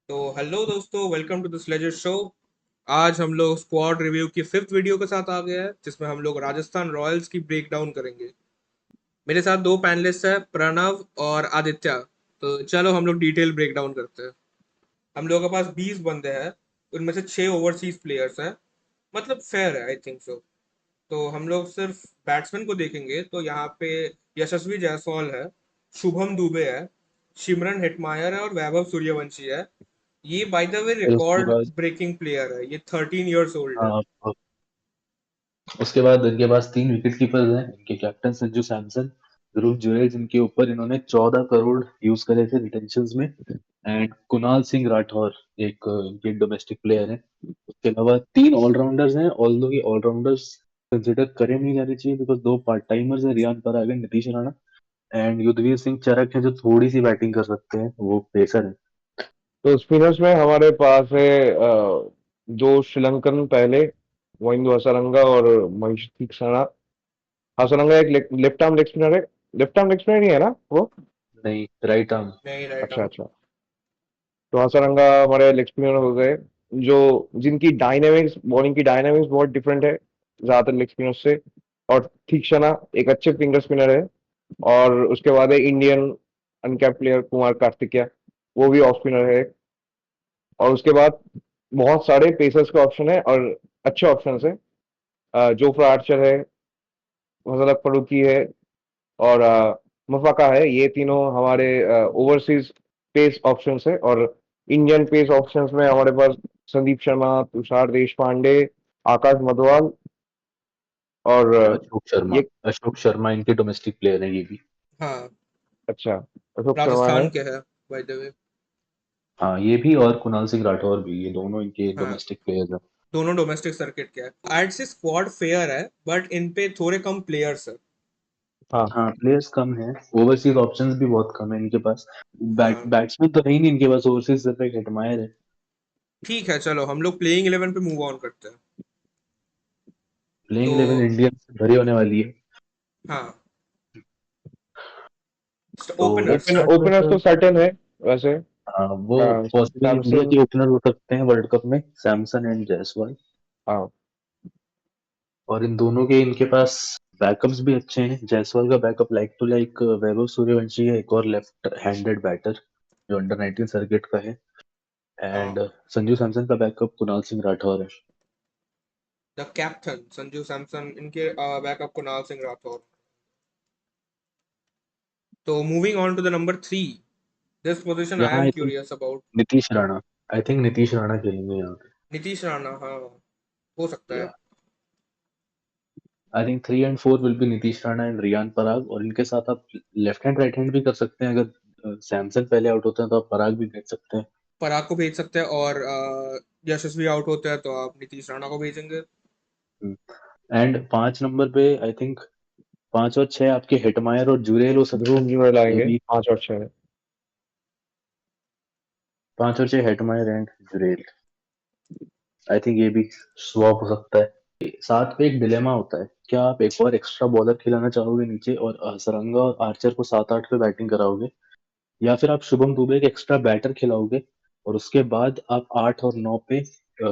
तो हेलो दोस्तों, welcome to the स्लेजर show. आज हम लोग स्क्वाड रिव्यू की फिफ्थ वीडियो के साथ आ गए हैं, जिसमें हम लोग राजस्थान रॉयल्स की ब्रेक डाउन करेंगे। मेरे साथ दो पैनलिस्ट हैं, प्रणव और आदित्य। तो चलो हम लोग डिटेल ब्रेक डाउन करते हैं। हम लोगों के पास 20 बंदे हैं, उनमें से 6 ओवरसीज प्लेयर्स हैं। मतलब फेयर है, आई थिंक सो। तो हम लोग सिर्फ बैट्समैन को देखेंगे तो यहाँ पे यशस्वी जायसवाल है, शुभम दुबे है, सिमरन हेटमायर है और वैभव सूर्यवंशी है। ये बाय द वे फिर उसके रिकॉर्ड बाद ब्रेकिंग प्लेयर है, ये 13 ईयर्स ओल्ड है। हाँ, उसके बाद इनके पास तीन विकेट कीपर्स हैं। इनके कैप्टन संजू सैमसन, ध्रुव जुरैल, जिनके ऊपर इन्होंने 14 करोड़ यूज करे थे रिटेंशन में। एंड कुणाल सिंह राठौर, एक इनके डोमेस्टिक प्लेयर है। उसके अलावा तीन ऑलराउंडर्स हैं, ऑल्दो ये ऑलराउंडर्स कंसिडर करे नहीं जाने चाहिए बिकॉज दो पार्ट टाइमर्स हैं, रियान पराग एंड नीतीश राणा। एंड युद्धवीर सिंह चरक है जो थोड़ी सी बैटिंग कर सकते हैं, वो पेसर है। तो स्पिनर्स में हमारे पास है दो श्रीलंकन पहले मोइंदो हसरंगा और मनीष तीक्ष्णा। हसरंगा एक लेफ्ट आर्म लेग स्पिनर है। लेफ्ट आर्म लेग स्पिनर ही है ना वो? नहीं, राइट आर्म। नहीं, राइट अच्छा आर्म। अच्छा। तो हसरंगा हमारे लेग स्पिनर हो गए, जो जिनकी डायनेमिक्स, बॉलिंग की डायनेमिक्स बहुत डिफरेंट है ज्यादातर लेग स्पिनर से। और तीक्ष्णा एक अच्छे फिंगर स्पिनर है। और उसके बाद है Indian uncapped player Kumar Kartikeya, वो भी ऑफ स्पिनर है। और उसके बाद बहुत सारे पेसर्स के ऑप्शन है और अच्छे ऑप्शन है। जोफ्रा आर्चर है, फजल फरूकी है और मुफाका है। ये तीनों हमारे ओवरसीज पेस ऑप्शंस है। और इंडियन पेस ऑप्शंस में हमारे पास संदीप शर्मा, तुषार देश पांडे, आकाश मधवाल और अशोक शर्मा। ये। अशोक शर्मा इनके डोमेस्टिक प्लेयर है ये भी। हाँ, अच्छा, अशोक शर्मा है। राजस्थान के है, बाय द वे। हाँ, ये भी और कुणाल सिंह राठौर भी, ये दोनों इनके हाँ, डोमेस्टिक प्लेयर्स हैं। दोनों डोमेस्टिक सर्किट के हैं। आज से स्क्वाड फेयर है, बट इन पे थोड़े कम प्लेयर्स है। हाँ। हाँ, प्लेयर्स कम हैं, ओवरसीज ऑप्शंस भी बहुत कम है इनके पास। हाँ, बैट्समैन तो है ही नहीं इनके पास, ओवरसीज सिर्फ एक एडमायर है। ठीक है, चलो हम लोग प्लेइंग 11 पे मूव ऑन करते हैं। तो प्लेइंग 11 इंडियन से भरी होने वाली है। हाँ, तो let's openers. Start openers with. तो सर्टेन है वैसे। हाँ, वो पॉसिबल इंडिया सैमसन। के ओपनर हो सकते हैं वर्ल्ड कप में, सैमसन एंड जायसवाल। हाँ। और इन दोनों के इनके पास बैकअप्स भी अच्छे हैं। जायसवाल का backup like to like Vaibhav Suryavanshi है, एक और लेफ्ट हैंडेड बैटर जो अंडर 19 सर्किट का है। हाँ, एंड संजू सैमसन का बैकअप कुणाल सिंह राठौर है। द कैप्टन संजू सैमसन, इनके बैकअप कुणाल सिंह राठौर। तो moving on to the number 3, this position I यहाँ am I think curious about. Nitish Rana, I think Nitish Rana खेलेंगे यहाँ नीतीश राणा, हाँ, हो सकता पे। है। I think 3 and 4 will be Nitish Rana and Riyan Parag, और इनके साथ आप लेफ्ट हैंड राइट हैंड भी कर सकते हैं। अगर सैमसन पहले आउट होते हैं तो आप पराग भी भेज सकते हैं। पराग को भेज सकते हैं, और यशस्वी आउट होते हैं तो आप नीतीश राणा को भेजेंगे। एंड 5 नंबर पे आई थिंक 5 और 6 आपके हेटमायर और जुरेल हो सकते ध्रुव हैं। जी मे लाएंगे बी 5 और 6। 5 और 6 Hetmyer and Jurel. I think ये भी स्वैप हो सकता है। साथ में एक डिलेमा होता है, क्या आप एक और एक्स्ट्रा बॉलर खिलाना चाहोगे नीचे और हसरंगा और आर्चर को 7-8 पे बैटिंग कराओगे, या फिर आप शुभम दुबे एक एक्स्ट्रा बैटर खिलाओगे और उसके बाद आप 8 और 9 पे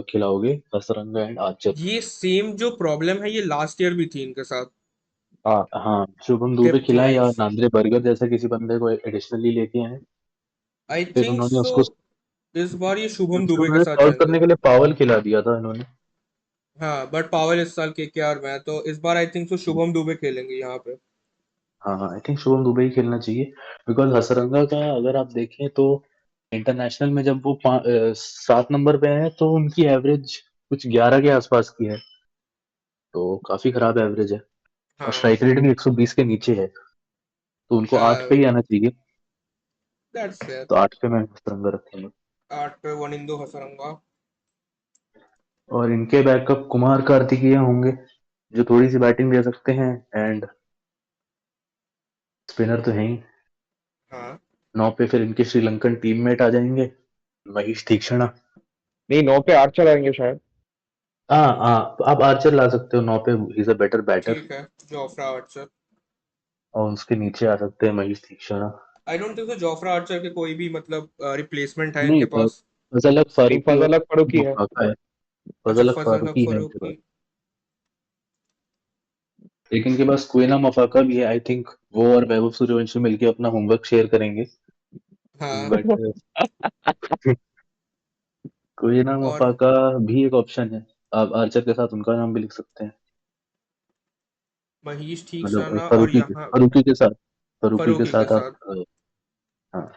खिलाओगे हसरंगा एंड आर्चर। ये सेम जो प्रॉब्लम है, ये लास्ट ईयर भी थी इनके साथ, हाँ। हाँ, शुभम दुबे डेप्थ खिलाए या वाइज। नांद्रे बर्गर जैसे किसी बंदे को एडिशनली लेके आए। आई फिर थिंक उन्होंने सो। उसको इस बार ये शुभम फिर दुबे के उन्होंने साथ सर्व जाएंगे। करने के लिए पावल खिला दिया था इन्होंने। हाँ, बट पावर इस साल केकेआर में है, तो इस बार I think so Shubham Dubey खेलेंगे यहाँ पे। हाँ हाँ, आई थिंक शुभम दुबे ही खेलना चाहिए। बिकॉज हसरंगा का अगर आप देखें तो इंटरनेशनल में जब वो 7 नंबर पे है तो उनकी एवरेज कुछ 11 के आसपास की है। तो काफी खराब एवरेज है। और हाँ, स्ट्राइक रेट भी 120 के नीचे है। तो उनको 8 पे ही आना चाहिए। That's fair. तो 8 पे मैं हसरंगा रखूंगा। 8 पे वनिंदो हसरंगा। और इनके बैकअप कुमार कार्तिकेय होंगे जो थोड़ी सी बैटिंग दे सकते हैं। एंड स्पिनर तो है ही। हाँ, 9 पे फिर इनके श्रीलंकन टीममेट आ जाएंगे, महेश तीक्ष्णा। नहीं, 9 पे आर्चर आएंगे शायद। हाँ हाँ, आप आर्चर ला सकते हो 9 पे, he is a better batter. ठीक है, जोफ्रा आर्चर। और उसके नीचे आ सकते हैं महेश तीक्ष्णा। आई don't think so Jofra Archer के कोई भी मतलब रिप्लेसमेंट है नहीं, इनके पास। फजलक नहीं, फारूकी और फजलक फरूकी है। मुफाका है। अच्छा, फजलक फजल फारूकी है इनके पास। फरूकी। एक इनके पास क्वेना मफाका भी है, आई थिंक वो और वैभव सूर्यवंशी मिलके अपना होमवर्क शेयर करेंगे। हाँ, बट क्वेना और मफाका भी एक ऑप्शन है। आप आर्चर के साथ उनका नाम भी लिख सकते हैं। महीश मतलब ठीकसाना और यहाँ फरूकी के फरूकी के साथ आप साथ। हाँ,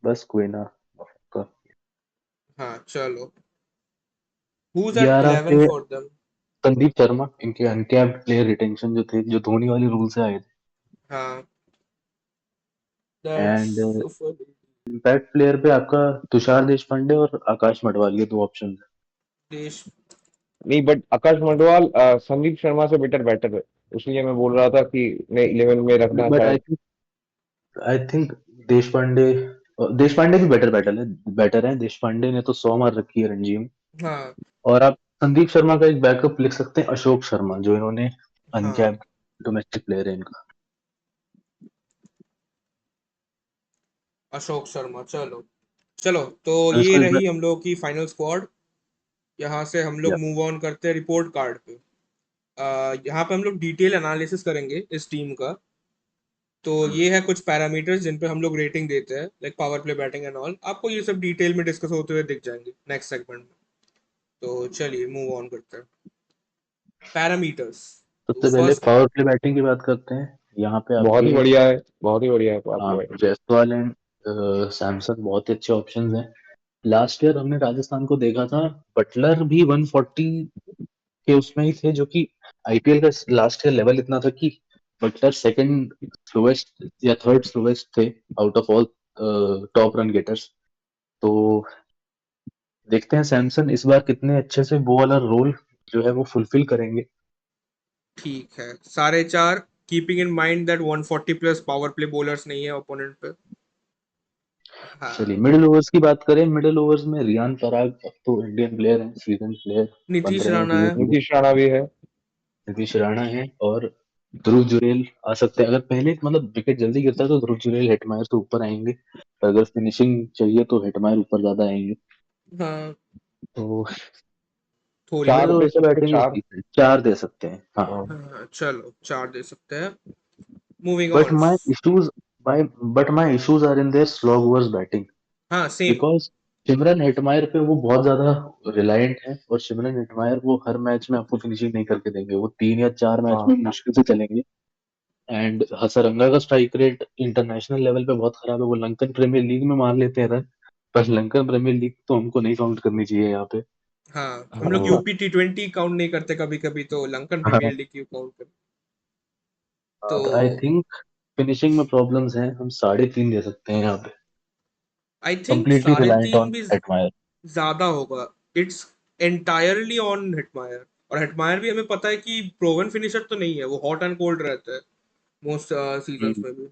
बस क्वेना मफाका। हाँ, चलो। Who's at 11 11 पे for them? संदीप शर्मा, इनके अनकैप्ड प्लेयर रिटेंशन जो थे, जो धोनी वाले रूल से आए थे। हाँ, and that's so funny. Impact player पे आपका तुषार देशपांडे और आकाश मडवाल, ये दो ऑप्शन देश। नहीं, बट आकाश मंडवाल संदीप शर्मा से बेटर बैटर है, इसलिए मैं बोल रहा था कि मैं 11 में है। रखना बट शायद। आई थिंक देशपांडे देशपांडे भी बेटर है। देशपांडे ने तो 100 मार रखी है रणजी में। हाँ, और आप संदीप शर्मा का एक बैकअप लिख सकते हैं, अशोक शर्मा, जो इन्होंने हाँ, अनकैप्ड डोमेस्टिक प्लेयर है इनका। अशोक शर्मा। चलो, चलो, तो और ये इसको इस बार रही हम लोग की फाइनल स्क्वाड। यहाँ से हम लोग या मूव ऑन करते हैं रिपोर्ट कार्ड पे। यहाँ पे हम लोग डिटेल एनालिसिस करेंगे इस टीम का। तो ये है कुछ पैरामीटर्स जिन पे हम लोग रेटिंग देते हैं, like power play, batting and all. आपको ये सब डिटेल में डिस्कस होते हुए दिख जाएंगे नेक्स्ट सेगमेंट में। तो चलिए मूव ऑन करते हैं पैरामीटर्स। तो सबसे पहले फर्स्ट। पावर प्ले बैटिंग की बात करते हैं। यहाँ पे बहुत ही आपके बढ़िया है, बहुत ही बढ़िया है बात हाँ, भाई। जायसवाल एंड सैमसन बहुत ही अच्छे ऑप्शंस हैं। लास्ट ईयर हमने राजस्थान को देखा था, बटलर भी 140 के उसमें ही थे, जो कि आईपीएल का लास्ट ईयर लेवल इतना था कि बटलर सेकंड स्लोवेस्ट या थर्ड स्लोवेस्ट थे out of all top run getters. तो देखते हैं सैमसन इस बार कितने अच्छे से वो वाला रोल जो है वो फुलफिल करेंगे। ठीक है, साढ़े चार। Keeping in mind that 140 plus power play bowlers नहीं है ओपोनेंट पे। चलिए, हाँ। मिडिल ओवर्स की बात करें। मिडिल ओवर्स में रियान पराग अब तो इंडियन प्लेयर हैं, सीजन प्लेयर बन नीतीश रहे हैं राणा धीरे है। धीरे। नीतीश राणा भी है। नीतीश राणा है और ध्रुव जुरैल आ सकते हैं। अगर पहले मतलब विकेट जल्दी गिरता है तो ध्रुव जुरैल हेटमायर से ऊपर आएंगे। अगर फिनिशिंग चाहिए तो हेटमायर ऊपर ज्यादा आएंगे। हाँ, तो थोड़ी मिडिल चार बहुत। ओवर दे पे सकते हैं, बैटिंग चार। ठीक है, 4 दे सकते हैं हाँ। हाँ। हाँ, चलो, चार दे सकते हैं। Moving but on. My issues by but my issues are in their slog overs batting. हाँ, सेम। बिकॉज सिमरन हेटमायर पे वो बहुत ज्यादा रिलायंट है, और सिमरन हेटमायर वो हर मैच में आपको फिनिशिंग नहीं करके देंगे, वो 3 या 4 मैच हाँ। में मुश्किल से चलेंगे। एंड हसरंगा का स्ट्राइक रेट इंटरनेशनल लेवल पे बहुत खराब है। वो लंकन प्रीमियर लीग में मार लेते हैं रन, पर लंकन प्रीमियर लीग तो हमको नहीं काउंट करनी चाहिए यहाँ पे। हाँ, हम लोग हाँ। तो यूपी T20 काउंट नहीं करते कभी कभी, तो लंकन हाँ, प्रीमियर लीग क्यों काउंट करते। तो तो आई थिंक फिनिशिंग में प्रॉब्लम्स हैं, हम 3.5 दे सकते हैं यहाँ पे। आई थिंक कंप्लीटली साढ़े रिलायंट तीन ऑन भी हेटमायर। ज्यादा होगा। It's entirely on Hetmyer. और हिटमायर भी हमें पता है कि प्रोवन फिनिशर तो नहीं है, वो हॉट एंड कोल्ड रहता है मोस्ट सीजन्स में भी।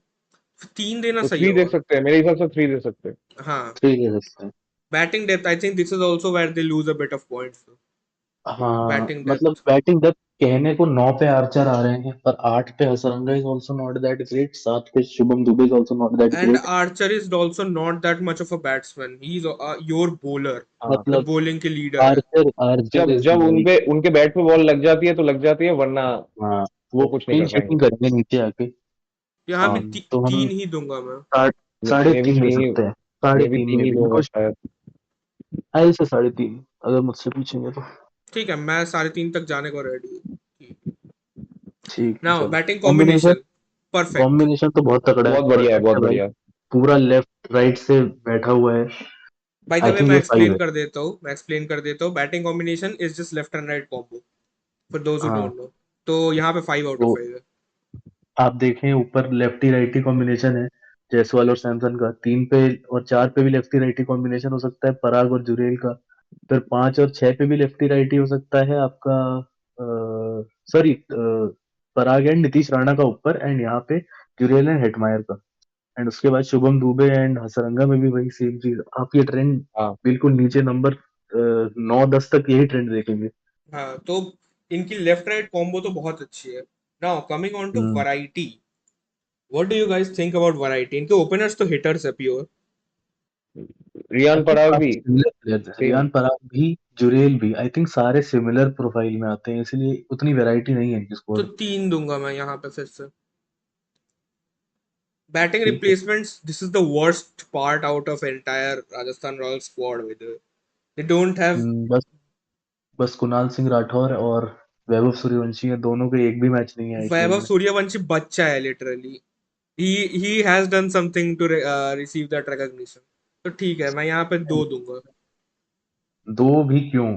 तीन देना तो सही थ्री दे होगा। सकते हैं, मेरे हिसाब से 3 दे सकते हैं। हाँ। 3 दे सकते हैं। Batting depth, I think this is also where they lose a bit of points. हाँ, बैटिंग मतलब डेप्थ। बैटिंग डेप्थ कहने को 9 पे आर्चर आ रहे हैं, पर 8 पे Hasaranga is also not that great, 7 पे Shubham Dubey is also not that and great. Archer is also not that much of a batsman, he is your bowler. हाँ। मतलब मतलब बॉलिंग के लीडर है। आर्चर आर्चर जब इज जब लाइक उनपे उनके बैट पे बॉल लग जाती है तो लग जाती है, वरना हाँ, वो वो कुछ नहीं क्लीन कर पाएंगे। शीटिंग करेंगे नीचे आके। यहाँ भी तो हम तीन ही दूंगा मैं। साढ़े साढ़े मैं भी तीन दे तीन ही, सकते हैं। साढ़े मैं भी तीन 3 में ही भी दूंगा बिकॉज शायद। आई से 3.5 अगर मुझसे पूछेंगे तो। ठीक है, मैं साढ़े तीन तक जाने को रेडी हूँ। ठीक है नाउ चलो। Batting combination combination. Perfect. Combination तो बहुत तगड़ा है, बहुत बढ़िया है, परफेक्ट बहुत है भाई। बढ़िया है। पूरा लेफ्ट राइट से बैठा हुआ है। By the I way, think मैं ये 5 एक्सप्लेन है। कर देता हूँ, batting combination is just left and right combo, for those who हाँ, डोंट नो। तो यहाँ पे 5 आउट ऑफ तो 5 है। आप देखें ऊपर लेफ्टी राइटी कॉम्बिनेशन है जायसवाल और सैमसन का। 3 पे और 4 पे भी लेफ्टी राइटी कॉम्बिनेशन हो सकता है, पराग और जुरेल का। फिर 5 और 6 पे भी लेफ्टी राइटी हो सकता है आपका, sorry, Parag and Nitish Rana का ऊपर, एंड यहाँ पे जुरेल एंड हेटमायर का। एंड उसके बाद शुभम दुबे एंड हसरंगा में भी वही सेम चीज। आप ये ट्रेंड हाँ। बिल्कुल नीचे नंबर 9-10 तक यही ट्रेंड देखेंगे। हाँ, तो इनकी लेफ्ट राइट कॉम्बो तो बहुत अच्छी है। Now coming on to hmm, variety. What do you guys think about variety? इनके ओपनर्स तो हिटर्स है प्योर। रियान पराग भी सिमिलर प्लेयर्स हैं, सेम। रियान पराग भी, जुरेल भी, आई थिंक सारे सिमिलर प्रोफाइल में आते हैं, इसलिए उतनी वैरायटी नहीं है इनकी तो स्क्वाड। 3 दूंगा मैं यहाँ पे फिर से। बैटिंग ठीक है। Replacements, this is the worst part out of entire Rajasthan Royals squad with they don't have. बस बस कुणाल सिंह राठौर और वैभव सूर्यवंशी है, दोनों के एक भी मैच नहीं है आईपीएल वैभव में। सूर्यवंशी बच्चा है literally. He has done something to receive that recognition. तो ठीक है, मैं यहाँ पे 2 दूंगा। दो भी क्यों?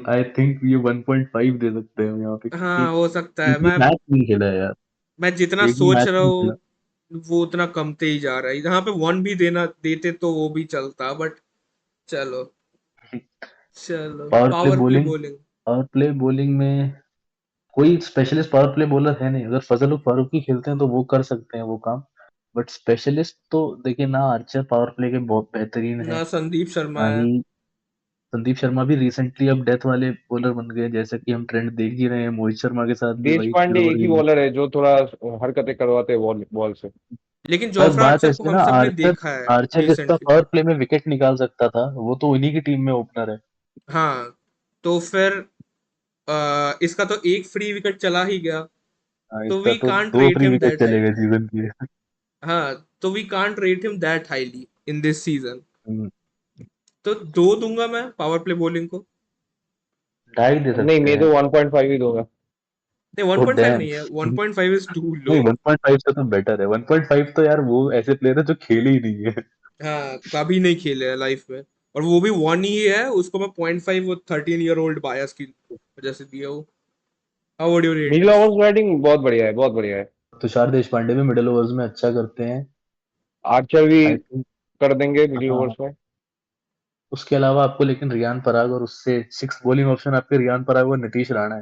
आई थिंक ये 1.5 दे सकते हैं यहाँ पे, हाँ, क्योंकि हो सकता है। एक भी मैच नहीं खेला है यार। मैं जितना एक भी सोच मैच रहा नहीं खेला। हूँ वो उतना कमते ही जा रहा है। यहाँ पे 1 भी देना देते तो वो भी चलता, बट चलो। चलो power play power play bowling, bowling. Power play bowling में कोई स्पेशलिस्ट पावर प्ले बॉलर है नहीं। अगर फजल उल फारूकी खेलते हैं तो वो कर सकते हैं वो काम, बट स्पेशलिस्ट तो देखिए ना, आर्चर पावर प्ले के बहुत बेहतरीन है, ना संदीप शर्मा ना है। ही संदीप शर्मा भी रिसेंटली अब डेथ वाले बॉलर बन गए, जैसा कि हम ट्रेंड देख ही रहे हैं। मोहित शर्मा के साथ भी देश वही चीज पांडे हो एक ही रही है। बॉलर है जो थोड़ा हरकतें करवाते हैं बॉल बॉल से। लेकिन पर जोफ्रा बात आर्चर को ऐसी है हम ना, सब ने आर्चर देखा है आर्चर जितना रिसेंटली। पावर प्ले में विकेट निकाल सकता था, वो तो उन्हीं की टीम में ओपनर है। हाँ, तो फिर इसका तो एक फ्री विकेट चला ही गया। हाँ, तो इसका वी तो can't though rate free him wicket that चले गए हाईली। सीजन के। हाँ, तो we can't rate him that highly in this season. Hmm, तो 2 दूंगा मैं पावर प्ले बॉलिंग को। ढाई दे नहीं, सकते मैं हैं। तो 1.5 ही दूंगा। नहीं, ओ 1.5 डैम। नहीं है, 1.5 इज टू लो। नहीं, 1.5 से तो बेटर है। 1.5 तो यार वो ऐसे प्लेयर है जो खेले ही नहीं है। हाँ, कभी नहीं खेले है लाइफ में। और वो भी 1 ही है, उसको मैं 0.5 वो 13 ईयर ओल्ड बायस की वजह से दिया हूँ। How would you rate middle this? Overs batting बहुत बढ़िया है, बहुत बढ़िया है। तुषार देशपांडे भी मिडिल ओवर्स में अच्छा करते हैं, आर्चर भी आई थिंक। कर देंगे मिडिल हाँ, ओवर्स में। उसके अलावा आपको लेकिन रियान पराग, और उससे सिक्स बॉलिंग ऑप्शन आपके रियान पराग और नीतीश राणा है।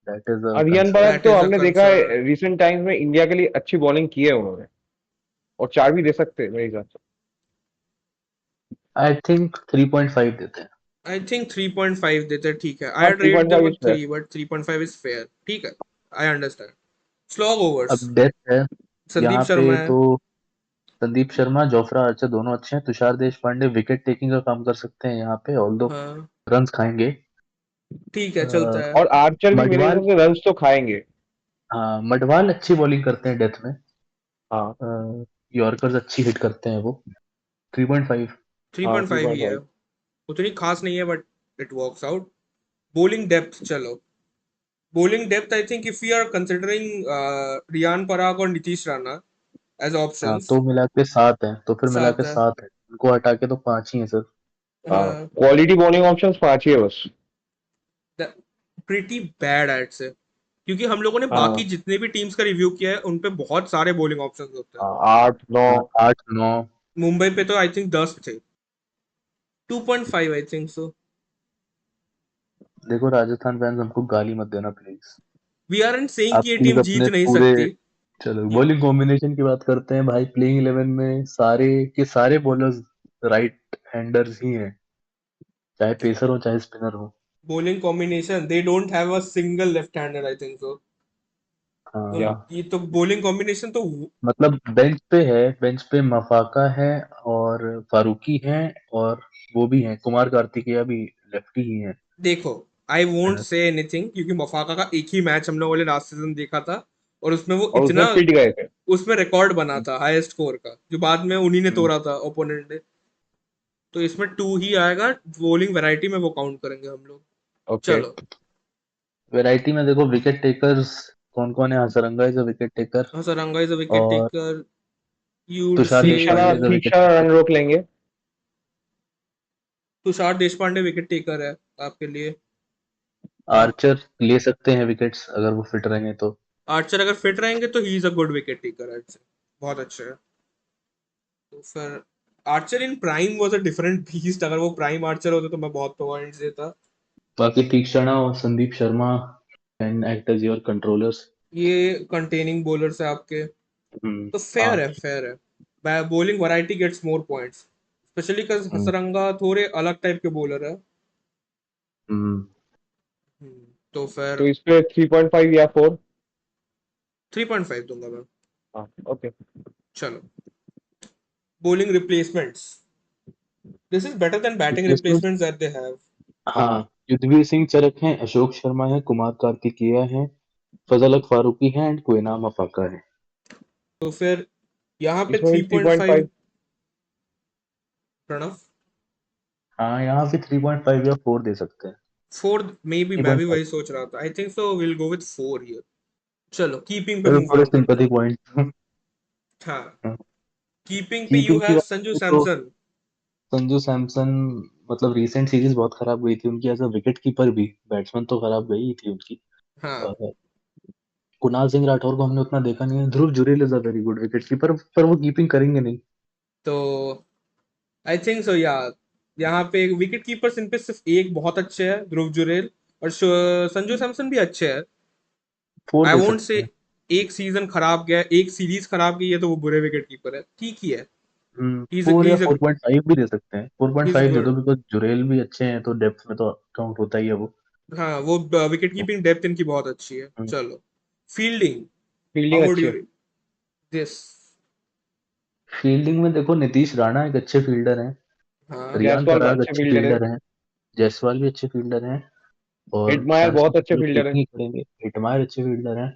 That is a Ariyan concern. Parag that तो इज अ हमने देखा कंसर्न। है रिसेंट टाइम्स में, इंडिया के लिए अच्छी बॉलिंग की है उन्होंने। और 4 भी दे सकते हैं मेरे हिसाब से। आई थिंक 3.5 देते हैं। आई थिंक 3.5 देते हैं, ठीक है। हाँ, I three rate point them five a is fair. 3, but 3.5 is fair. ठीक है, आई अंडरस्टैंड। स्लॉग अब ओवर्स, डेथ है संदीप यहाँ पे शर्मा है। तो। संदीप शर्मा, जोफ्रा आर्चर दोनों अच्छे हैं। तुषार देशपांडे विकेट टेकिंग का काम कर सकते हैं यहाँ पे, ऑल्दो हाँ, रन्स खाएंगे। ठीक अ, है, चलता है। और आर्चर भी मेरे मडवाल, हिसाब से रन्स तो खाएंगे। हाँ मडवाल अच्छी बॉलिंग करते हैं डेथ में। हाँ। यॉर्कर्स अच्छी हिट करते हैं वो। 3.5। हाँ, 3.5 ही है। 3.5। उतनी खास नहीं है, but it works out. Bowling depth, चलो। Bowling depth, I think if you are considering Riyan Parag और नीतीश राणा एज हाँ, ऑप्शंस, तो मिला के 7 है, तो फिर मिला 7 के है। 7 है, उनको हटा के तो 5 ही है सर। हाँ, हाँ, क्वालिटी बॉलिंग ऑप्शंस 5 ही है बस। प्रिटी बैड एड से, क्योंकि हम लोगों ने बाकी हाँ। जितने भी टीम्स का रिव्यू किया है उन पे बहुत सारे बॉलिंग ऑप्शंस होते हैं। हाँ, 8 9। हाँ, 8 9। मुंबई पे तो आई थिंक 10 थे। 2.5 आई थिंक सो। देखो राजस्थान फैंस, हमको गाली मत देना please. We are and saying आप कि ये प्लीज टीम अपने जीत नहीं पूरे, सकती। चलो बॉलिंग कॉम्बिनेशन की बात करते हैं भाई। प्लेइंग 11 में सारे के सारे बॉलर्स राइट हैंडर्स ही हैं, चाहे पेसर हो चाहे स्पिनर हो। Bowling combination, they don't have a single left hander I think so. तो या हाँ, ये तो बॉलिंग कॉम्बिनेशन तो मतलब बेंच पे है, बेंच पे मफाका है और फारूकी है, और वो भी है कुमार कार्तिकेया भी, लेफ्टी ही है। देखो, आई वोंट है। से एनीथिंग, क्योंकि मफाका का एक ही मैच हम लोगों ने लास्ट सीजन देखा था। और उसमें वो और उसमें इतना, पिट गए थे। उसमें रिकॉर्ड बना था हाईएस्ट स्कोर का, जो बाद में उन्हीं ने हम्म, तोड़ा था ओपोनेंट ने। तो इसमें 2 ही आएगा। बॉलिंग वैरायटी में वो काउंट करेंगे हम लोग। ओके। चलो। वैरायटी में देखो विकेट टेकर्स कौन कौन है। Hasaranga is a wicket taker, Hasaranga is a wicket और टेकर। यूड तुषार से तीक्ष्णा Deshpande is a wicket Theekshana taker. Run रोक लेंगे। तुषार देशपांडे विकेट टेकर है आपके लिए। आर्चर ले सकते हैं विकेट्स अगर वो फिट रहेंगे तो। आर्चर अगर फिट रहेंगे तो ही is a good wicket taker I say. बहुत अच्छा है। तो फिर Archer in prime was a different beast. अगर वो प्राइम आर्चर होते तो मैं बहुत पॉइंट्स देता। बाकी तीक्ष्णा और Sandeep Sharma can act as your controllers. ये कंटेनिंग बॉलर्स है आपके। तो फेयर हाँ। है, फेयर है। Bowling variety gets more points, especially because hmm, Hasaranga थोड़े अलग टाइप के बॉलर है। हम्म, तो फिर तो इस पे 3.5 या 4। 3.5 दूंगा मैं। हाँ, ओके। चलो, bowling replacements. This is better than batting replacement replacements that they have. हाँ, युद्धवीर सिंह चरक हैं, अशोक शर्मा है, कुमार कार्तिकेय हैं, फजल हक फारूकी हैं एंड कोएना मफाका है। तो फिर यहाँ पे इसमें भी 3.5 3.5 प्रणव, हाँ, यहाँ पे 3.5 या 4 दे सकते हैं। 4 मे बी, मैं भी 3.5 वही सोच रहा था। आई think so will go with 4 here. चलो कीपिंग पे तो मूव थोड़े ऑन करते सिंपैथी हैं। पॉइंट। हाँ, कीपिंग पे यू कीपिंग की हैव बात संजू करें तो सैमसन। संजू सैमसन, मतलब रीसेंट सीरीज बहुत खराब गई थी उनकी एज अ विकेट कीपर भी, बैट्समैन तो खराब गई ही थी उनकी। हाँ, अ, कुणाल सिंह राठौर को हमने उतना देखा नहीं है। Dhruv Jurel is a very good wicket keeper, पर वो कीपिंग करेंगे नहीं। तो आई थिंक सो या यहाँ पे विकेट कीपर्स इन पे सिर्फ एक बहुत अच्छे है, ध्रुव जुरेल, और संजू सैमसन भी अच्छे हैं। 4 आई दे वोंट से सकते हैं। एक सीजन खराब गया, एक सीरीज खराब गई है तो वो बुरे विकेट कीपर है, ठीक ही है। फोर या ही इज 4.5 भी दे सकते हैं, ही इज 4.5 दे दो, गुड। बिकॉज जुरेल भी अच्छे हैं तो डेप्थ में तो काउंट होता ही है वो। हाँ, वो विकेट कीपिंग डेप्थ इनकी बहुत अच्छी है। चलो, फील्डिंग, फील्डिंग हाउ वुड अच्छी यू है। दिस? फील्डिंग में देखो, नीतीश राणा एक अच्छे फील्डर हैं, हाँ, रियान जायसवाल पराग अच्छे अच्छे फील्डर है। फील्डर हैं, जायसवाल भी अच्छे फील्डर हैं, और हिटमायर चांस बहुत अच्छे तो फील्डर है। कीपिंग ही करेंगे। हिटमायर अच्छे फील्डर हैं।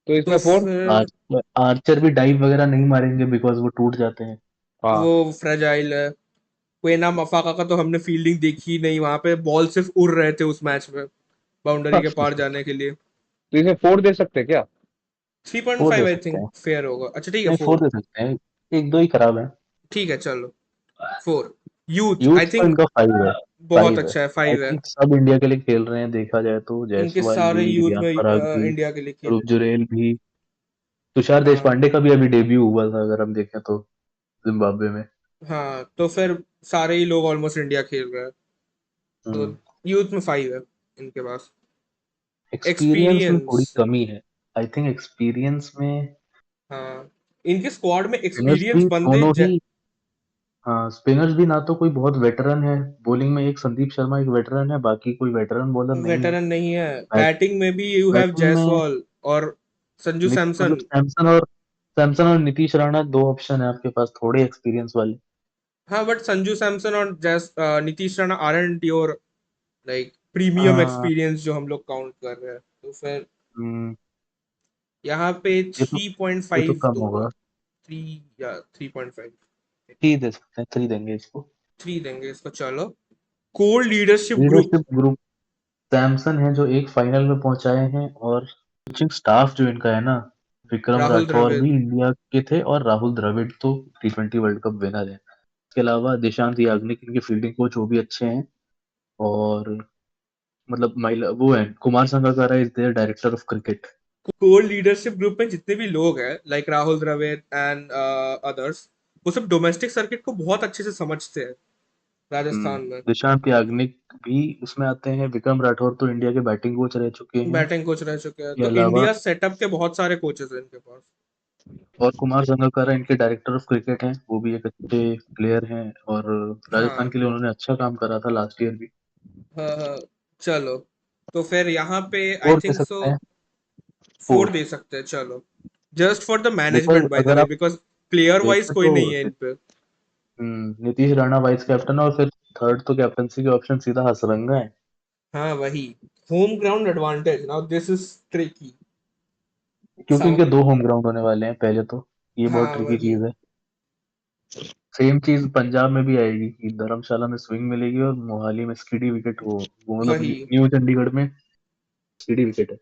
तो तो इसमें 4। फिर आर्चर भी डाइव वगैरह नहीं मारेंगे बिकॉज वो टूट जाते हैं। वो हाँ। फ्रेजाइल है। क्वेना मफाका का तो हमने फील्डिंग देखी ही नहीं, वहां पे बॉल सिर्फ उड़ रहे थे उस मैच में बाउंड्री के पार जाने के लिए। तो इसमें 4 दे सकते हैं क्या? 4 दे 3.5 आई सकते थिंक हैं। फेयर होगा। अच्छा ठीक है, नहीं, 4 4। दे सकते हैं, एक दो ही खराब है। ठीक है, चलो 4। यूथ यूथ आई तो थिंक इनका 5 है। बहुत 5 है। अच्छा है, आई 5 है। थिंक सब इंडिया के लिए खेल रहे हैं, देखा जाए तो इनके जायसवाल सारे भी, यूथ रियान में पराग भी, इंडिया के लिए खेल ध्रुव रहे जुरेल भी, तुषार हैं। हाँ, देशपांडे का भी अभी डेब्यू हुआ था अगर हम देखें तो, जिम्बाब्वे में। हाँ, तो फिर सारे ही लोग ऑलमोस्ट इंडिया खेल रहे हैं। तो यूथ में 5 है इनके पास। एक्सपीरियंस में एक्सपीरियंस, थोड़ी कमी है। आई थिंक एक्सपीरियंस में हाँ, इनके स्क्वाड में स्पिनर्स एक्सपीरियंस भी बंदे दोनों ही, हाँ, स्पिनर्स भी ना तो कोई बहुत वेटरन है। बॉलिंग में एक संदीप शर्मा एक वेटरन है, बाकी कोई वेटरन बॉलर नहीं है। वेटरन नहीं है। बैट बैटिंग में भी यू हैव बैटिंग में जायसवाल और संजू मतलब सैमसन। सैमसन और नीतीश राणा दो ऑप्शन है आपके पास, थोड़े एक्सपीरियंस वाले। हाँ, बट संजू सैमसन और Nitish Rana aren't your like premium हाँ, एक्सपीरियंस जो हम लोग काउंट कर रहे हैं। तो फिर हम्म, यहाँ पे ये तो ये तो 3.5 कम दूंगा। होगा। 3 या 3.5। 3 दे सकते हैं, 3 देंगे इसको। 3 देंगे इसको। चलो, core leadership group, leadership group, Samson है जो एक फाइनल में पहुंचाए हैं, और कोचिंग स्टाफ जो इनका है ना, विक्रम राहुल राठौर द्रविड़। भी इंडिया के थे और राहुल द्रविड़ तो T20 वर्ल्ड कप विनर है। इसके अलावा दिशांत याग्निक इनके फील्डिंग कोच, वो भी अच्छे हैं। और मतलब महिला वो है, Kumar Sangakkara is their director of cricket. Core leadership group में जितने भी लोग हैं like Rahul Dravid and others, वो सब डोमेस्टिक सर्किट को बहुत अच्छे से समझते हैं राजस्थान में। दिशांत याग्निक भी उसमें आते हैं। विक्रम राठौर तो इंडिया के बैटिंग कोच रह चुके हैं। बैटिंग कोच रह चुके हैं, इसके तो अलावा इंडिया सेटअप के बहुत सारे कोचेस हैं इनके पास। और कुमार संगकारा इनके डायरेक्टर ऑफ क्रिकेट हैं, वो भी एक अच्छे प्लेयर हैं, और राजस्थान हाँ, के लिए उन्होंने अच्छा काम करा था लास्ट ईयर भी। हाँ, हाँ। चलो, तो फिर यहाँ पे आई 4 दे थिंक सो सकते हैं। 4 4, दे सकते हैं। चलो, just for the because management by the अगर वे, आप बिकॉज प्लेयर वाइज देखें कोई तो नहीं है इन पे। नीतीश राणा वाइस कैप्टन, और फिर थर्ड तो कैप्टनसी के ऑप्शन सीधा हसरंगा है। हाँ, वही। Home ground advantage, now this is tricky. क्योंकि सम इनके 2 होम ग्राउंड होने वाले हैं पहले तो, ये बहुत हाँ, ट्रिकी वही। चीज है। सेम चीज पंजाब में भी आएगी कि धर्मशाला में स्विंग मिलेगी और मोहाली में स्किडी विकेट, वो मतलब वही। न्यू चंडीगढ़ में स्किडी विकेट है।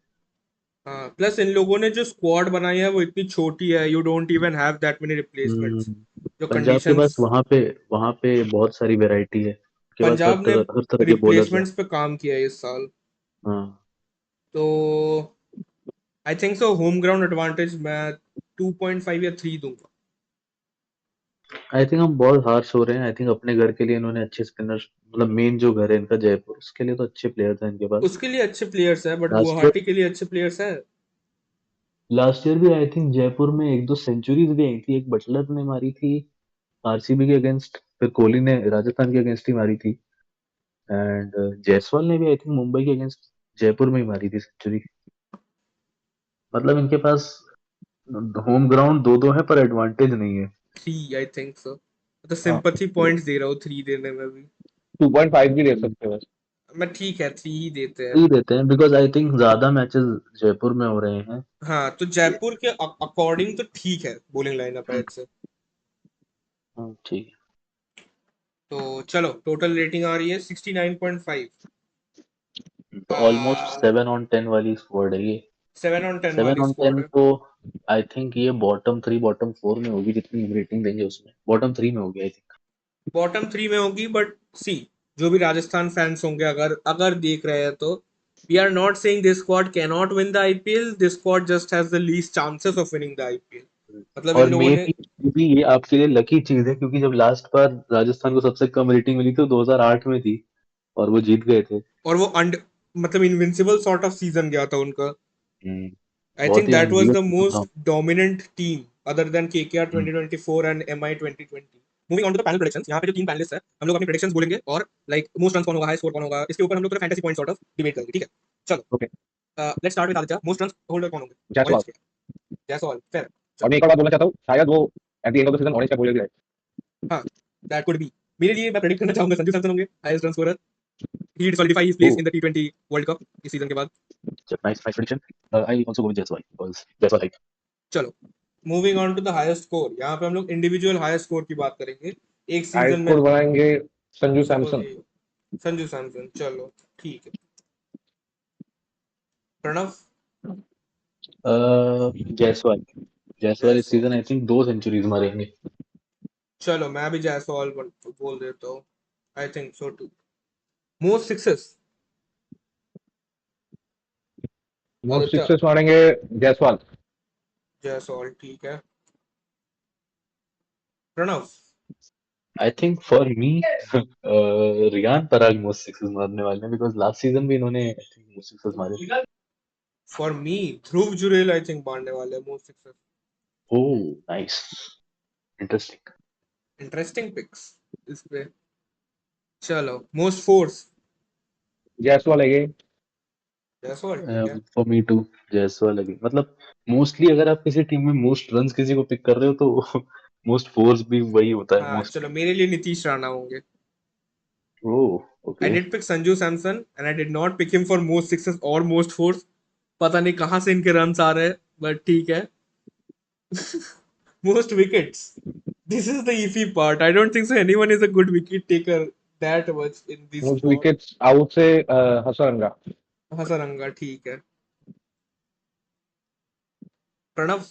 हाँ, प्लस इन लोगों ने जो स्क्वाड बनाई है वो इतनी छोटी है, you don't even have that many replacements. Hmm, जो पंजाब के पास कंडीशंस, वहां पे बहुत सारी वैरायटी है, उनके पास पंजाब ने हर तरह के बॉलर्स हैं। रिप्लेसमेंट्स पे काम किया है इस साल। हाँ, तो आई think so home ground advantage मैं 2.5 या 3 दूंगा। आई थिंक हम बहुत हार्श हो रहे हैं। आई थिंक अपने घर के लिए इन्होंने अच्छे स्पिनर्स, मतलब मेन जो घर है इनका जयपुर, उसके लिए तो अच्छे प्लेयर्स हैं इनके पास। उसके लिए अच्छे प्लेयर्स है, बट लास्ट ईयर गुवाहाटी के लिए अच्छे प्लेयर्स है। लास्ट ईयर भी आई थिंक जयपुर में एक दो सेंचुरीज भी आई थी। एक बटलर ने मारी थी आरसीबी के अगेंस्ट, फिर कोहली ने राजस्थान के अगेंस्ट ही मारी थी, एंड जायसवाल ने भी आई थिंक मुंबई के अगेंस्ट जयपुर में ही मारी थी सेंचुरी। मतलब इनके पास होम ग्राउंड दो दो है पर एडवांटेज नहीं है। 3 आई थिंक सो, तो हाँ सिंपैथी पॉइंट्स दे रहा हूँ 3 देने में भी। 2.5 भी दे सकते हो। मैं ठीक है 3 ही देते हैं। ही देते हैं बिकॉज आई थिंक ज्यादा मैचेस जयपुर में हो रहे हैं। हाँ तो जयपुर के अकॉर्डिंग तो ठीक है बॉलिंग लाइनअप है हम्म, इससे। ठीक तो चलो टोटल रेटिंग आ रही है 69.5। है। तो ऑलमोस्ट 7/10 वाली स्क्वाड है ये। 7/10 सेवन वाली ऑन स्क्वाड टेन है। तो आई थिंक ये बॉटम 3 बॉटम 4 में होगी, जितनी हम रेटिंग देंगे उसमें बॉटम 3 में होगी आई थिंक। बॉटम 3 में होगी बट सी, जो भी राजस्थान फैंस होंगे अगर अगर देख रहे हैं तो we are not saying this squad can not win the IPL, this squad just has the least chances of winning the IPL. मतलब इन और लोगों मे ने, भी ये आपके लिए लकी चीज है, क्योंकि जब लास्ट बार राजस्थान को सबसे कम रेटिंग मिली थी 2008 में थी, और वो जीत गए थे। और वो मतलब इनविंसिबल सॉर्ट ऑफ सीजन गया था उनका। हम्म, आई बहुत think he that was real the season था। Most dominant team other than KKR hmm, 2024 and MI 2020। Moving on to the panel predictions, यहाँ पे जो तीन पैनलिस्ट है हम लोग अपनी प्रेडिक्शंस बोलेंगे और लाइक मोस्ट रन कौन होगा, हाई स्कोर कौन होगा, इसके ऊपर हम लोग थोड़ा fantasy point sort of debate करेंगे, ठीक है। चलो okay. Let's start with Aditya, most run holder कौन होंगे जायसवाल। ऑरेंज के? जायसवाल, फेयर। और चलो, मैं एक और बात बोलना चाहता हूँ, शायद वो at the end of the season orange cap holder भी रहे। हाँ दैट कुड बी। मेरे लिए मैं प्रेडिक्ट करना चाहूंगा संजू सैमसन होंगे highest run scorer. He solidify his place oh, in the टी20 वर्ल्ड कप इस सीजन के बाद। Nice nice prediction. I also go with Jaiswal because Jaiswal hype. चलो moving on to the highest score, यहाँ पे हम लोग इंडिविजुअल हाईएस्ट स्कोर की बात करेंगे एक हाई सीजन में। स्कोर बनाएंगे संजू सपोज सैमसन। ये संजू सैमसन, चलो ठीक है। प्रणव? जायसवाल। जायसवाल इस Jaiswal, season I think 2 centuries मारेंगे। चलो मैं भी जायसवाल बोल देता हूँ। I think so too. Most sixes? Most Aditya? Sixes मारेंगे जायसवाल। जायसवाल ठीक है। Pranav? I think for me Riyan Parag most sixes मारने वाले हैं, बिकॉज लास्ट सीजन भी इन्होंने आई थिंक मोस्ट सिक्सेस मारे। For me Dhruv Jurel I think मारने वाले most sixes. Oh, nice, interesting. Interesting picks इस पे। चलो मोस्ट फोर्स? जायसवाल है ये। जायसवाल ठीक है। फॉर मी टू, जायसवाल लगी मतलब। मोस्टली अगर आप किसी टीम में मोस्ट रन्स किसी को पिक कर रहे हो तो मोस्ट फोर्स भी वही होता है हाँ मोस्टली। चलो मेरे लिए नीतीश राणा होंगे। Oh, I okay. Did pick Sanju Samson and I did not pick him for most sixes और मोस्ट फोर्स। पता नहीं कहाँ से इनके रन आ रहे हैं बट ठीक है। Most wickets. This is the iffy part. I don't think so anyone is a good wicket taker that much in this most squad. Wickets out से हसरंगा। हसरंगा ठीक है। Pranav?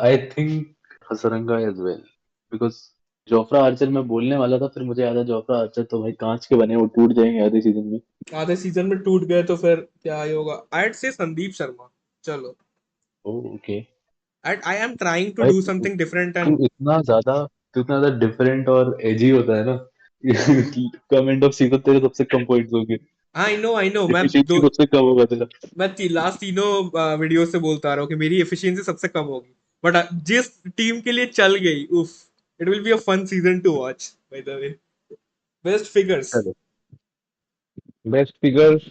I think Hasaranga as well, because Jofra Archer मैं बोलने वाला था, फिर मुझे याद है जोफ्रा आर्चर तो भाई कांच के बने, वो टूट जाएंगे आधे सीजन में। आधे सीजन में टूट गए तो फिर क्या ही होगा। आई से संदीप शर्मा। चलो oh, okay. I am trying to भाई do something different too and इतना ज्यादा डिफरेंट और एजी होता है ना। कम एंड ऑफ सीजन तेरे सबसे कम पॉइंट्स होंगे। आई नो मैं एफिशिएंसी दो, सबसे कम होगा तेरा। मैं लास्ट तीनों वीडियो से बोलता आ रहा हूँ कि मेरी एफिशिएंसी सबसे कम होगी बट जिस टीम के लिए चल गई उफ, it will be a fun season to watch by the way. Best figures? चलो बेस्ट फिगर्स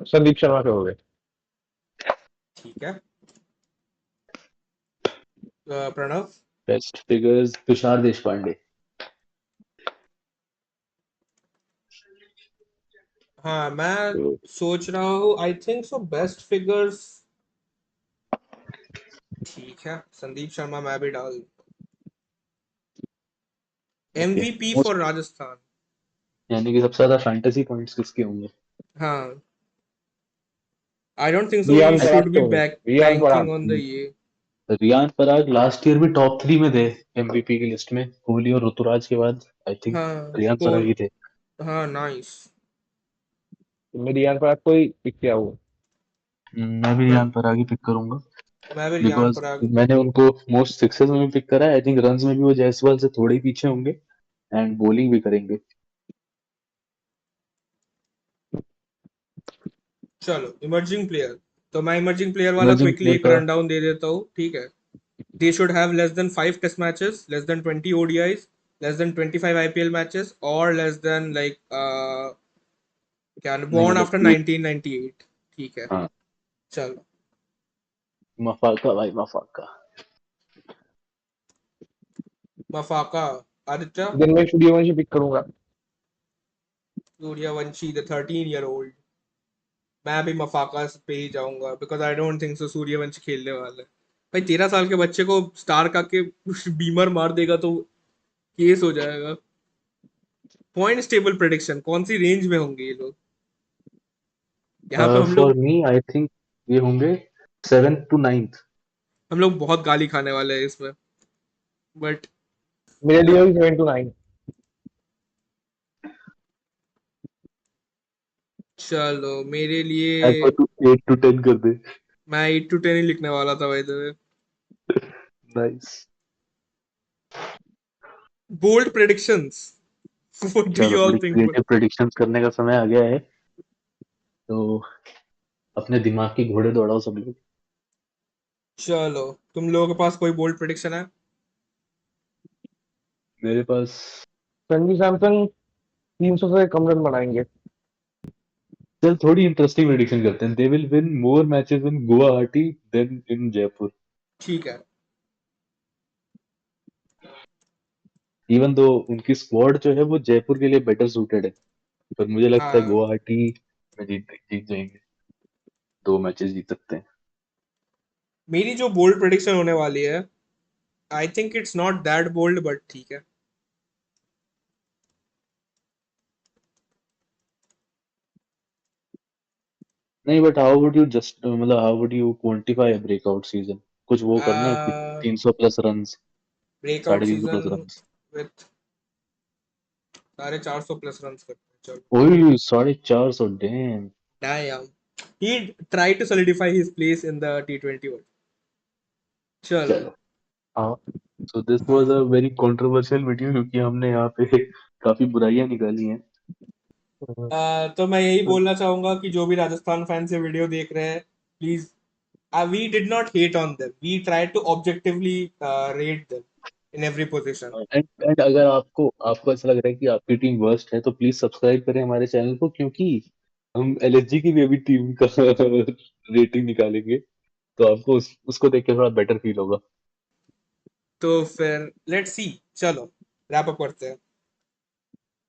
संदीप शर्मा के हो गए। ठीक है। प्रणव? Best figures Tushar Deshpande. हाँ मैं सोच रहा हूँ I think so best figures. ठीक है संदीप शर्मा मैं भी डाल। Okay, MVP for most Rajasthan? यानी कि सबसे ज्यादा फैंटेसी पॉइंट्स किसके होंगे? हाँ I don't think so we Riyan I Parag should think के बी होंगे। Back Riyan banking Parag. On the ये। रियान पराग लास्ट ईयर भी टॉप 3 में थे एमवीपी की लिस्ट में, कोहली और ऋतुराज के बाद। आई थिंक हाँ रियान पराग कोल, ही थे। हाँ नाइस। तुमने रियान पराग को ही पिक किया हुआ। मैं भी रियान पराग ही पिक करूंगा, मैं भी रियान बिकॉज पराग। मैंने उनको मोस्ट सिक्सेस में भी पिक करा है। आई थिंक रन्स में भी वो जायसवाल से थोड़े ही पीछे होंगे, एंड बॉलिंग भी करेंगे। चलो इमर्जिंग प्लेयर, तो मैं इमर्जिंग प्लेयर वाला इमर्जिंग क्विकली प्लेयर एक का रन डाउन दे देता हूँ ठीक है। They should have less than 5 test matches, less than 20 ODIs, less than 25 IPL matches, or less than like क्या नहीं born मतलब after 1998। ठीक है हाँ, चलो। मफाका भाई मफाका। मफाका, आदित्य, दिन में सूर्यवंशी पिक करूंगा। Suryavanshi the 13-year-old। मैं भी मफाका पे ही जाऊंगा बिकॉज आई डोंट थिंक सो सूर्यवंशी खेलने वाला है। भाई 13 साल के बच्चे को स्टार का के बीमर मार देगा तो केस हो जाएगा। पॉइंट टेबल प्रेडिक्शन कौन सी रेंज में होंगे ये लोग? यहाँ पे फॉर मी आई थिंक ये होंगे 7th to 9th। हम लोग बहुत गाली खाने वाले हैं इसमें, बट मेरे लिए भी 7 to 9। चलो मेरे लिए ऐसा तू 8 to 10 कर दे। मैं 8 to 10 ही लिखने वाला था भाई। The nice. Bold predictions, what do चलो यू ऑल थोड़ी थिंक? क्रिएटिव प्रेडिक्शंस करने का समय आ गया है, तो अपने दिमाग की घोड़े दौड़ाओ सब लोग। चलो तुम लोगों के पास कोई बोल्ड प्रेडिक्शन है? मेरे पास संजू सैमसन 300 से कम रन बनाएंगे। चल थोड़ी इंटरेस्टिंग प्रेडिक्शन करते हैं। They will win more matches in Guwahati than in Jaipur. ठीक है। इवन दो उनकी स्क्वाड जो है वो जयपुर के लिए बेटर सूटेड है, पर मुझे लगता है हाँ, गुवाहाटी में जीत जीत जाएंगे, 2 मैचेस जीत सकते हैं। मेरी जो बोल्ड प्रेडिक्शन होने वाली है, I think it's not that bold but ठीक है। नहीं but how would you just मतलब how would you quantify breakout season? कुछ वो करना कि 300 plus runs, breakout 350 season plus runs. With 450 plus run करते हैं। चलो, ओए 450, damn. damn, he tried to solidify his place in the T20 world। चलो। चलो हाँ, सो दिस वाज हाँ, अ वेरी कंट्रोवर्शियल वीडियो क्योंकि हमने यहाँ पे काफी बुराइयां निकाली हैं। तो मैं यही बोलना चाहूंगा कि जो भी राजस्थान फैन से वीडियो देख रहे हैं, please, we did not hate on them, we try to objectively rate them in every position. And अगर आपको ऐसा लग रहा है कि आपकी टीम वर्स्ट है तो प्लीज सब्सक्राइब करें हमारे चैनल को, क्योंकि हम एलएसजी की भी अभी टीम का रेटिंग निकालेंगे, तो आपको उसको देख के थोड़ा बेटर फील होगा। तो फिर लेट्स सी। चलो रैप अप करते हैं।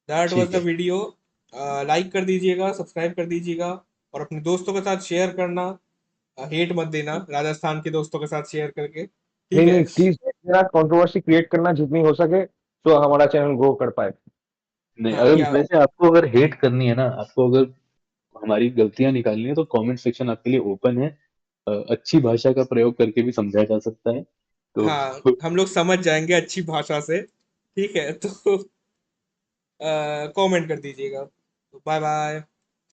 दैट वाज ठीक द है। वीडियो। लाइक कर दीजिएगा, सब्सक्राइब कर दीजिएगा और अपने दोस्तों के साथ शेयर करना। हेट मत देना राजस्थान के दोस्तों के साथ शेयर करके, ठीक नहीं है? नहीं, प्लीज मेरा कंट्रोवर्सी क्रिएट करना जितनी हो सके, तो हमारा चैनल ग्रो कर पाए। नहीं हाँ, अगर या वैसे आपको अगर हेट करनी है ना, आपको अगर हमारी गलतियां निकालनी है तो कमेंट सेक्शन आपके लिए ओपन है। अच्छी भाषा का प्रयोग करके भी समझाया जा सकता है, तो हाँ, हम लोग समझ जाएंगे अच्छी भाषा से, ठीक है? तो कमेंट कर दीजिएगा। तो बाय बाय।